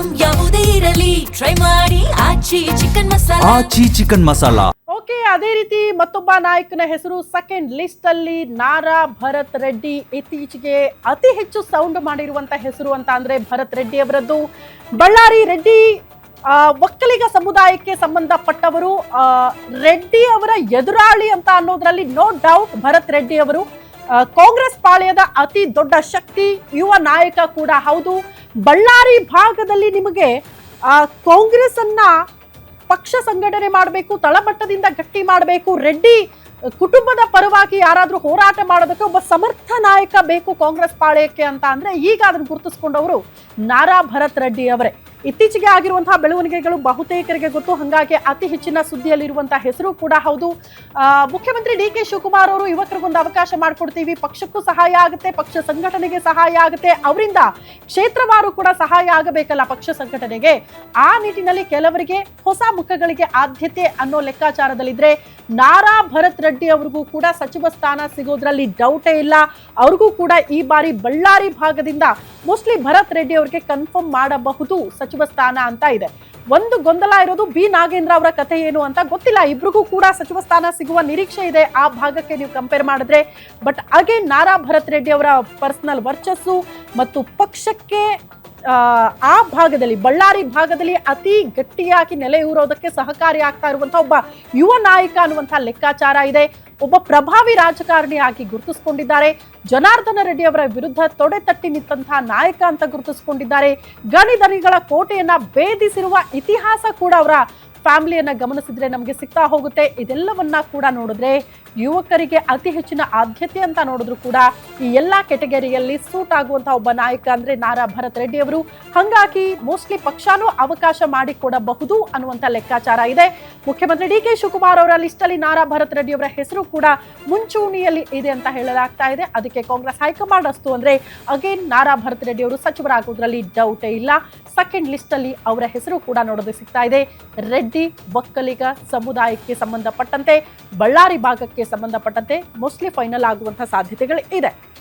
Item ಯಾವುದೇ ಇರಲಿ try ಮಾಡಿ ಆಚಿ ಚಿಕನ್ ಮಸಾಲಾ. ಓಕೆ, ಅದೇ ರೀತಿ ಮತ್ತೊಬ್ಬ ನಾಯಕನ ಹೆಸರು ಸೆಕೆಂಡ್ ಲಿಸ್ಟ್ ಅಲ್ಲಿ ನಾರಾ ಭರತ್ ರೆಡ್ಡಿ. ಇತ್ತೀಚೆಗೆ ಅತಿ ಹೆಚ್ಚು ಸೌಂಡ್ ಮಾಡಿರುವಂತ ಹೆಸರು ಅಂತ ಅಂದ್ರೆ ಭರತ್ ರೆಡ್ಡಿ ಅವರದ್ದು. ಬಳ್ಳಾರಿ ರೆಡ್ಡಿ ಒಕ್ಕಲಿಗ ಸಮುದಾಯಕ್ಕೆ ಸಂಬಂಧಪಟ್ಟವರು. ರೆಡ್ಡಿ ಅವರ ಎದುರಾಳಿ ಅಂತ ಅನ್ನೋದ್ರಲ್ಲಿ ನೋ ಡೌಟ್ ಭರತ್ ರೆಡ್ಡಿ ಅವರು. ಕಾಂಗ್ರೆಸ್ ಪಾಳ್ಯದ ಅತಿ ದೊಡ್ಡ ಶಕ್ತಿ, ಯುವ ನಾಯಕ ಕೂಡ ಹೌದು. ಬಳ್ಳಾರಿ ಭಾಗದಲ್ಲಿ ನಿಮಗೆ ಕಾಂಗ್ರೆಸ್ ಅನ್ನ ಪಕ್ಷ ಸಂಘಟನೆ ಮಾಡಬೇಕು, ತಳಮಟ್ಟದಿಂದ ಗಟ್ಟಿ ಮಾಡಬೇಕು, ರೆಡ್ಡಿ ಕುಟುಂಬದ ಪರವಾಗಿ ಯಾರಾದ್ರೂ ಹೋರಾಟ ಮಾಡೋದಕ್ಕೆ ಒಬ್ಬ ಸಮರ್ಥ ನಾಯಕ ಬೇಕು ಕಾಂಗ್ರೆಸ್ ಪಾಳ್ಯಕ್ಕೆ ಅಂತ ಅಂದ್ರೆ ಈಗ ಅದನ್ನು ಗುರುತಿಸಿಕೊಂಡವರು ನಾರಾ ಭರತ್ ರೆಡ್ಡಿ ಅವರೇ. ಇತ್ತೀಚೆಗೆ ಆಗಿರುವಂತಹ ಬೆಳವಣಿಗೆಗಳು ಬಹುತೇಕರಿಗೆ ಗೊತ್ತು, ಹಾಗಾಗಿ ಅತಿ ಹೆಚ್ಚಿನ ಸುದ್ದಿಯಲ್ಲಿರುವಂತಹ ಹೆಸರು ಕೂಡ ಹೌದು. ಮುಖ್ಯಮಂತ್ರಿ ಡಿ ಕೆ ಶಿವಕುಮಾರ್ ಅವರು ಯುವಕರಿಗೊಂದು ಅವಕಾಶ ಮಾಡಿಕೊಡ್ತೀವಿ, ಪಕ್ಷಕ್ಕೂ ಸಹಾಯ ಆಗುತ್ತೆ, ಪಕ್ಷ ಸಂಘಟನೆಗೆ ಸಹಾಯ ಆಗುತ್ತೆ, ಅವರಿಂದ ಕ್ಷೇತ್ರವಾರು ಕೂಡ ಸಹಾಯ ಆಗಬೇಕಲ್ಲ ಪಕ್ಷ ಸಂಘಟನೆಗೆ. ಆ ನಿಟ್ಟಿನಲ್ಲಿ ಕೆಲವರಿಗೆ ಹೊಸ ಮುಖಗಳಿಗೆ ಆದ್ಯತೆ ಅನ್ನೋ ಲೆಕ್ಕಾಚಾರದಲ್ಲಿದ್ರೆ ನಾರಾ ಭರತ್ ರೆಡ್ಡಿ ಅವ್ರಿಗೂ ಕೂಡ ಸಚಿವ ಸ್ಥಾನ ಸಿಗೋದ್ರಲ್ಲಿ ಡೌಟೇ ಇಲ್ಲ. ಅವ್ರಿಗೂ ಕೂಡ ಈ ಬಾರಿ ಬಳ್ಳಾರಿ ಭಾಗದಿಂದ ಮೋಸ್ಟ್ಲಿ ಭರತ್ ರೆಡ್ಡಿ ಅವರಿಗೆ ಕನ್ಫರ್ಮ್ ಮಾಡಬಹುದು ಸಚಿವ ಸ್ಥಾನ ಅಂತ ಇದೆ. ಒಂದು ಗೊಂದಲ ಇರೋದು ಬಿ ನಾಗೇಂದ್ರ ಅವರ ಕಥೆ ಏನು ಅಂತ ಗೊತ್ತಿಲ್ಲ. ಇಬ್ರಿಗೂ ಕೂಡ ಸಚಿವ ಸ್ಥಾನ ಸಿಗುವ ನಿರೀಕ್ಷೆ ಇದೆ ಆ ಭಾಗಕ್ಕೆ ನೀವು ಕಂಪೇರ್ ಮಾಡಿದ್ರೆ. ಬಟ್ ಅಗೇನ್ ನಾರಾ ಭರತ್ ರೆಡ್ಡಿ ಅವರ ಪರ್ಸನಲ್ ವರ್ಚಸ್ಸು ಮತ್ತು ಪಕ್ಷಕ್ಕೆ ಆ ಭಾಗದಲ್ಲಿ ಬಳ್ಳಾರಿ ಭಾಗದಲ್ಲಿ ಅತಿ ಗಟ್ಟಿಯಾಗಿ ನೆಲೆಯೂರೋದಕ್ಕೆ ಸಹಕಾರಿ ಆಗ್ತಾ ಇರುವಂತಹ ಒಬ್ಬ ಯುವ ನಾಯಕ ಅನ್ನುವಂತಹ ಲೆಕ್ಕಾಚಾರ ಇದೆ. ಒಬ್ಬ ಪ್ರಭಾವಿ ರಾಜಕಾರಣಿಯಾಗಿ ಗುರುತಿಸಿಕೊಂಡಿದ್ದಾರೆ. ಜನಾರ್ದನ ರೆಡ್ಡಿ ಅವರ ವಿರುದ್ಧ ತೊಡೆ ತಟ್ಟಿ ನಿಂತಹ ನಾಯಕ ಅಂತ ಗುರುತಿಸಿಕೊಂಡಿದ್ದಾರೆ. ಗಣಿಧನಿಗಳ ಕೋಟೆಯನ್ನ ಭೇದಿಸಿರುವ ಇತಿಹಾಸ ಕೂಡ ಅವರ ಫ್ಯಾಮಿಲಿಯನ್ನ ಗಮನಿಸಿದ್ರೆ ನಮಗೆ ಸಿಗ್ತಾ ಹೋಗುತ್ತೆ. ಇದೆಲ್ಲವನ್ನ ಕೂಡ ನೋಡಿದ್ರೆ ಯುವಕರಿಗೆ ಅತಿ ಹೆಚ್ಚಿನ ಆದ್ಯತೆ ಅಂತ ನೋಡಿದ್ರು ಕೂಡ ಈ ಎಲ್ಲಾ ಕೆಟಗರಿಯಲ್ಲಿ ಸೂಟ್ ಆಗುವಂತಹ ಒಬ್ಬ ನಾಯಕ ಅಂದ್ರೆ ನಾರಾ ಭರತ್ ರೆಡ್ಡಿ ಅವರು. ಹಾಗಾಗಿ ಮೋಸ್ಟ್ಲಿ ಪಕ್ಷನೂ ಅವಕಾಶ ಮಾಡಿಕೊಡಬಹುದು ಅನ್ನುವಂಥ ಲೆಕ್ಕಾಚಾರ ಇದೆ. ಮುಖ್ಯಮಂತ್ರಿ ಡಿ ಕೆ ಶಿವಕುಮಾರ್ ಅವರ ಲಿಸ್ಟ್ ಅಲ್ಲಿ ನಾರಾ ಭರತ್ ರೆಡ್ಡಿ ಅವರ ಹೆಸರು ಕೂಡ ಮುಂಚೂಣಿಯಲ್ಲಿ ಇದೆ ಅಂತ ಹೇಳಲಾಗ್ತಾ ಇದೆ. ಅದಕ್ಕೆ ಕಾಂಗ್ರೆಸ್ ಹೈಕಮಾಂಡ್ ಅಸ್ತು ಅಂದ್ರೆ ಅಗೇನ್ ನಾರಾ ಭರತ್ ರೆಡ್ಡಿ ಅವರು ಸಚಿವರಾಗುವುದರಲ್ಲಿ ಡೌಟೇ ಇಲ್ಲ. ಸೆಕೆಂಡ್ ಲಿಸ್ಟ್ ಅಲ್ಲಿ ಅವರ ಹೆಸರು ಕೂಡ ನೋಡೋದು ಸಿಗ್ತಾ ಇದೆ. ರೆಡ್ಡಿ ಒಕ್ಕಲಿಗ ಸಮುದಾಯಕ್ಕೆ ಸಂಬಂಧಪಟ್ಟಂತೆ ಬಳ್ಳಾರಿ ಭಾಗಕ್ಕೆ ಸಂಬಂಧಪಟ್ಟಂತೆ ಮೋಸ್ಟ್ಲಿ ಫೈನಲ್ ಆಗುವಂತಹ ಸಾಧ್ಯತೆಗಳು ಇದೆ.